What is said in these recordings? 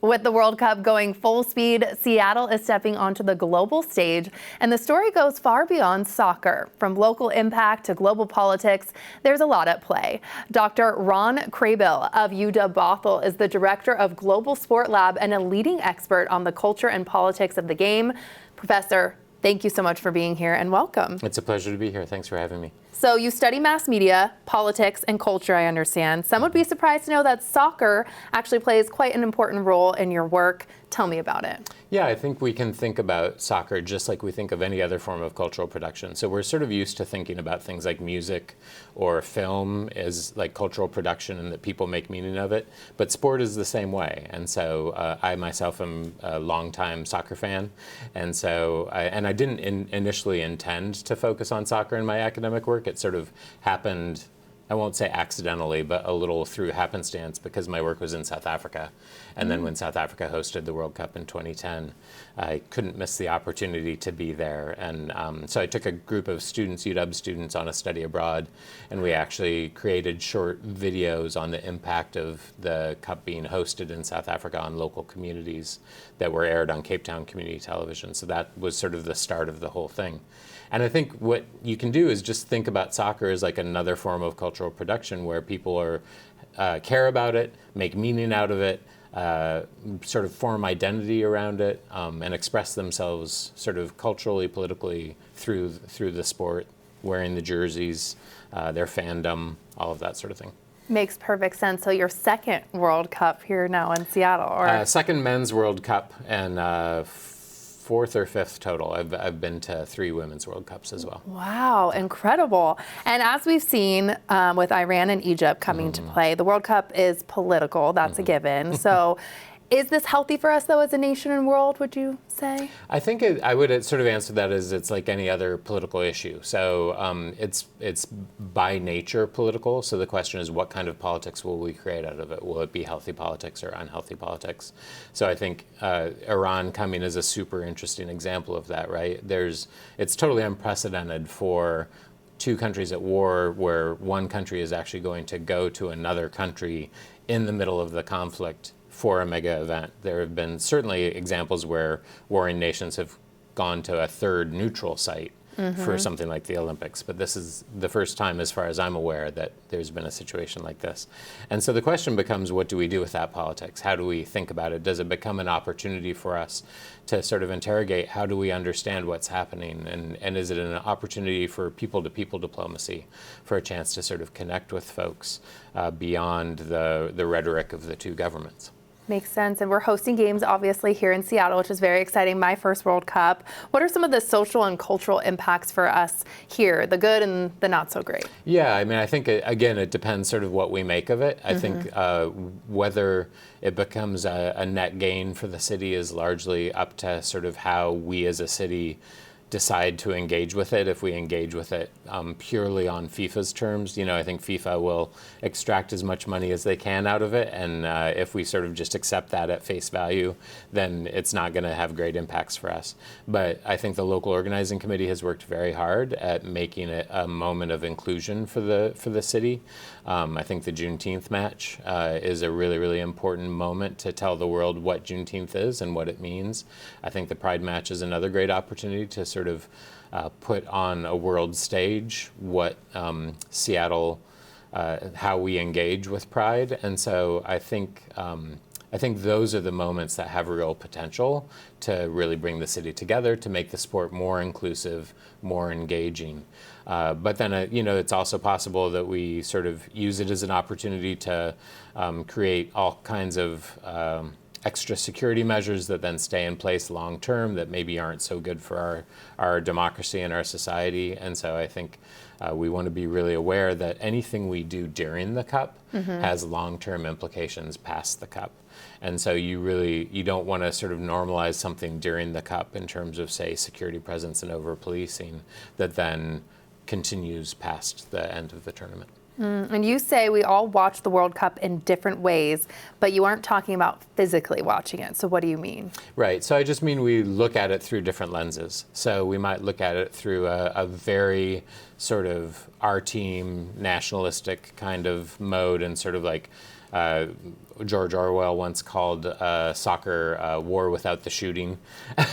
With the World Cup going full speed, Seattle is stepping onto the global stage, and the story goes far beyond soccer. From local impact to global politics, there's a lot at play. Dr. Ron Krabil of UW Bothell is the director of Global Sport Lab and a leading expert on the culture and politics of the game. Professor, thank you so much for being here and welcome. It's a pleasure to be here. Thanks for having me. So you study mass media, politics, and culture, I understand. Some would be surprised to know that soccer actually plays quite an important role in your work. Tell me about it. Yeah, I think we can think about soccer just like we think of any other form of cultural production. So we're sort of used to thinking about things like music or film as like cultural production and that people make meaning of it. But sport is the same way. And so I myself am a longtime soccer fan. And so I didn't initially intend to focus on soccer in my academic work. It sort of happened, I won't say accidentally, but a little through happenstance because my work was in South Africa. And then when South Africa hosted the World Cup in 2010, I couldn't miss the opportunity to be there. And so I took a group of students, UW students, on a study abroad, and we actually created short videos on the impact of the Cup being hosted in South Africa on local communities that were aired on Cape Town Community Television. So that was sort of the start of the whole thing. And I think what you can do is just think about soccer as like another form of cultural production where people care about it, make meaning out of it, sort of form identity around it, and express themselves sort of culturally, politically through the sport, wearing the jerseys, their fandom, all of that sort of thing. Makes perfect sense. So your second World Cup here now in Seattle, or second men's World Cup and fourth or fifth total. I've been to 3 women's World Cups as well. Wow, incredible. And as we've seen with Iran and Egypt coming to play, the World Cup is political. That's a given. So is this healthy for us, though, as a nation and world, would you say? I think I would sort of answer that as it's like any other political issue. So it's by nature political. So the question is, what kind of politics will we create out of it? Will it be healthy politics or unhealthy politics? So I think Iran coming is a super interesting example of that, right? It's totally unprecedented for 2 countries at war where one country is actually going to go to another country in the middle of the conflict for a mega event. There have been certainly examples where warring nations have gone to a third neutral site for something like the Olympics, but this is the first time, as far as I'm aware, that there's been a situation like this. And so the question becomes, what do we do with that politics? How do we think about it? Does it become an opportunity for us to sort of interrogate how do we understand what's happening? And is it an opportunity for people-to-people diplomacy, for a chance to sort of connect with folks beyond the rhetoric of the 2 governments? Makes sense. And we're hosting games, obviously, here in Seattle, which is very exciting. My first World Cup. What are some of the social and cultural impacts for us here, the good and the not so great? Yeah, I mean, I think, again, it depends sort of what we make of it. I think whether it becomes a net gain for the city is largely up to sort of how we as a city decide to engage with it. If we engage with it purely on FIFA's terms, I think FIFA will extract as much money as they can out of it, and if we sort of just accept that at face value, then it's not going to have great impacts for us. But I think the local organizing committee has worked very hard at making it a moment of inclusion for the city. I think the Juneteenth match is a really, really important moment to tell the world what Juneteenth is and what it means. I think the Pride match is another great opportunity to sort of put on a world stage what Seattle, how we engage with Pride. And so I think those are the moments that have real potential to really bring the city together, to make the sport more inclusive, more engaging. But then, it's also possible that we sort of use it as an opportunity to create all kinds of extra security measures that then stay in place long term that maybe aren't so good for our democracy and our society. And so I think we want to be really aware that anything we do during the Cup has long-term implications past the Cup. And so you don't want to sort of normalize something during the Cup in terms of, say, security presence and over-policing that then continues past the end of the tournament. And you say we all watch the World Cup in different ways, but you aren't talking about physically watching it. So what do you mean? Right. So I just mean we look at it through different lenses. So we might look at it through a very sort of our team nationalistic kind of mode and sort of like George Orwell once called soccer war without the shooting.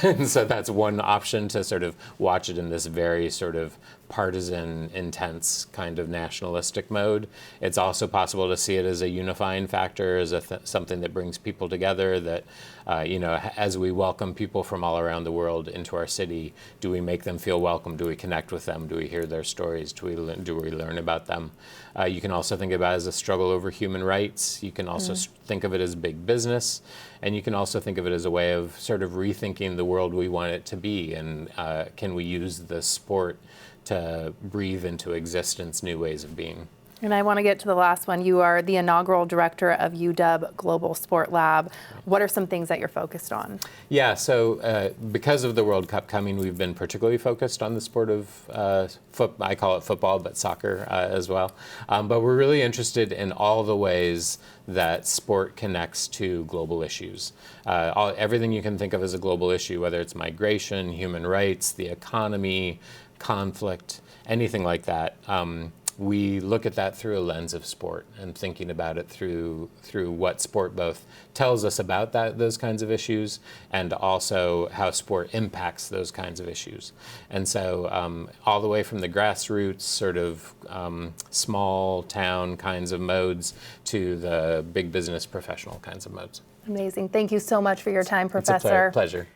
And so that's one option, to sort of watch it in this very sort of partisan, intense kind of nationalistic mode. It's also possible to see it as a unifying factor, as something that brings people together, that, as we welcome people from all around the world into our city, do we make them feel welcome? Do we connect with them? Do we hear their stories? Do we learn about them? You can also think about it as a struggle over human rights. You can also think of it as big business. And you can also think of it as a way of sort of rethinking the world we want it to be. And can we use the sport to breathe into existence new ways of being? And I want to get to the last one. You are the inaugural director of UW Global Sport Lab. What are some things that you're focused on? Yeah, so because of the World Cup coming, we've been particularly focused on the sport of I call it football, but soccer as well. But we're really interested in all the ways that sport connects to global issues. Everything you can think of as a global issue, whether it's migration, human rights, the economy, conflict, anything like that. We look at that through a lens of sport, and thinking about it through what sport both tells us about those kinds of issues, and also how sport impacts those kinds of issues. And so all the way from the grassroots sort of small town kinds of modes to the big business professional kinds of modes. Amazing. Thank you so much for your time, Professor. It's a pleasure.